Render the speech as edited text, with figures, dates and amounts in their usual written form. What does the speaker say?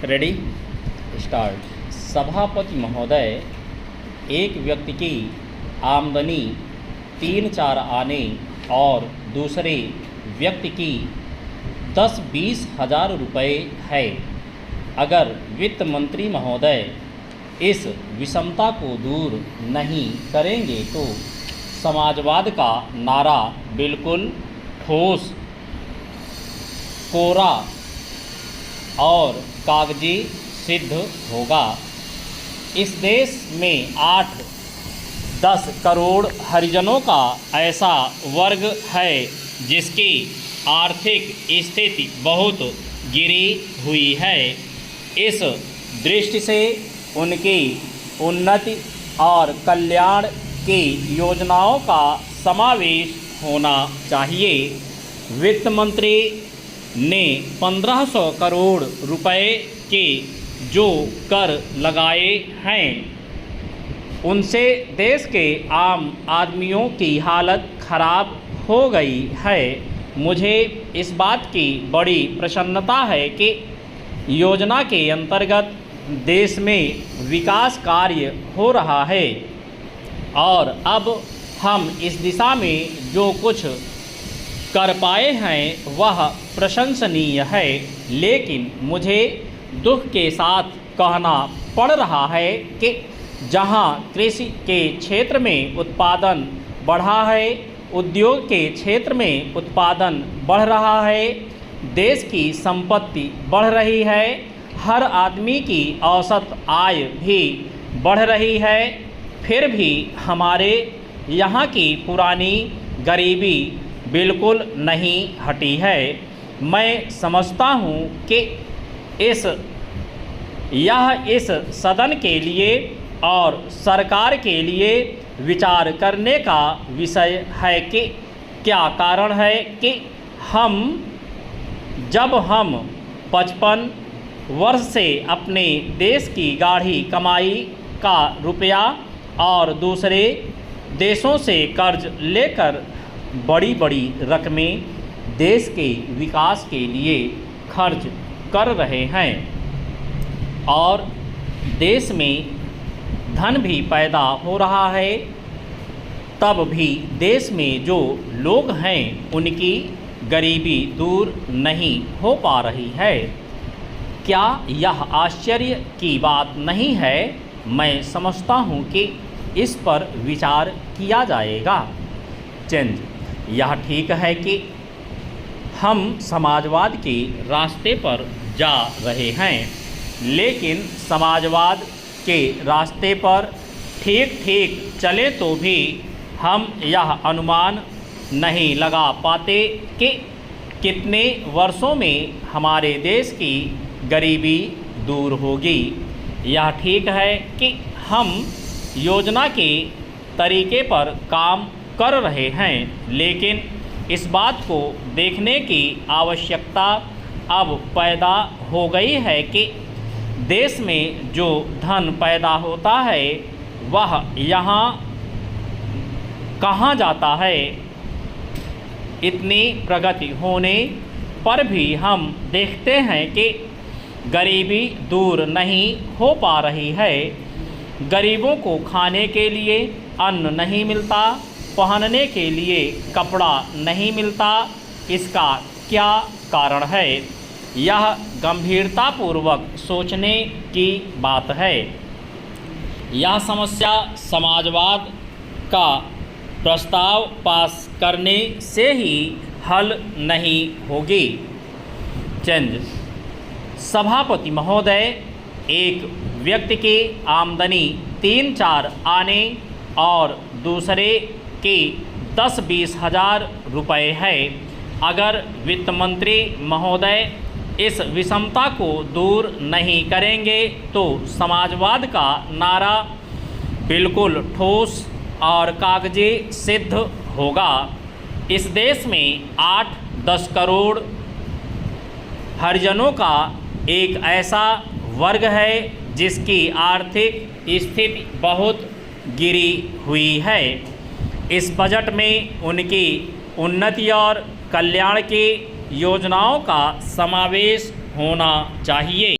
Ready start. सभापति महोदय, एक व्यक्ति की आमदनी 3-4 आने और दूसरे व्यक्ति की 10-20 हज़ार रुपये है। अगर वित्त मंत्री महोदय इस विषमता को दूर नहीं करेंगे तो समाजवाद का नारा बिल्कुल ठोस, कोरा और कागजी सिद्ध होगा। इस देश में 8-10 करोड़ हरिजनों का ऐसा वर्ग है जिसकी आर्थिक स्थिति बहुत गिरी हुई है। इस दृष्टि से उनकी उन्नति और कल्याण की योजनाओं का समावेश होना चाहिए। वित्त मंत्री ने 1500 करोड़ रुपए के जो कर लगाए हैं उनसे देश के आम आदमियों की हालत खराब हो गई है। मुझे इस बात की बड़ी प्रसन्नता है कि योजना के अंतर्गत देश में विकास कार्य हो रहा है और अब हम इस दिशा में जो कुछ कर पाए हैं वह प्रशंसनीय है। लेकिन मुझे दुख के साथ कहना पड़ रहा है कि जहां कृषि के क्षेत्र में उत्पादन बढ़ा है, उद्योग के क्षेत्र में उत्पादन बढ़ रहा है, देश की संपत्ति बढ़ रही है, हर आदमी की औसत आय भी बढ़ रही है, फिर भी हमारे यहाँ की पुरानी गरीबी बिल्कुल नहीं हटी है। मैं समझता हूँ कि यह इस सदन के लिए और सरकार के लिए विचार करने का विषय है कि क्या कारण है कि जब हम 55 वर्ष से अपने देश की गाढ़ी कमाई का रुपया और दूसरे देशों से कर्ज लेकर बड़ी बड़ी रकमें देश के विकास के लिए खर्च कर रहे हैं और देश में धन भी पैदा हो रहा है, तब भी देश में जो लोग हैं उनकी गरीबी दूर नहीं हो पा रही है। क्या यह आश्चर्य की बात नहीं है? मैं समझता हूँ कि इस पर विचार किया जाएगा। चेंज, यह ठीक है कि हम समाजवाद के रास्ते पर जा रहे हैं, लेकिन समाजवाद के रास्ते पर ठीक ठीक चले तो भी हम यह अनुमान नहीं लगा पाते कि कितने वर्षों में हमारे देश की गरीबी दूर होगी। यह ठीक है कि हम योजना के तरीके पर काम कर रहे हैं, लेकिन इस बात को देखने की आवश्यकता अब पैदा हो गई है कि देश में जो धन पैदा होता है वह यहाँ कहाँ जाता है। इतनी प्रगति होने पर भी हम देखते हैं कि गरीबी दूर नहीं हो पा रही है। गरीबों को खाने के लिए अन्न नहीं मिलता, पहनने के लिए कपड़ा नहीं मिलता। इसका क्या कारण है? यह गंभीरतापूर्वक सोचने की बात है। यह समस्या समाजवाद का प्रस्ताव पास करने से ही हल नहीं होगी। चेंज, सभापति महोदय, एक व्यक्ति की आमदनी 3-4 आने और दूसरे की 10-20 हज़ार रुपये है। अगर वित्त मंत्री महोदय इस विषमता को दूर नहीं करेंगे तो समाजवाद का नारा बिल्कुल ठोस और कागजी सिद्ध होगा। इस देश में 8-10 करोड़ हरिजनों का एक ऐसा वर्ग है जिसकी आर्थिक स्थिति बहुत गिरी हुई है। इस बजट में उनकी उन्नति और कल्याण की योजनाओं का समावेश होना चाहिए।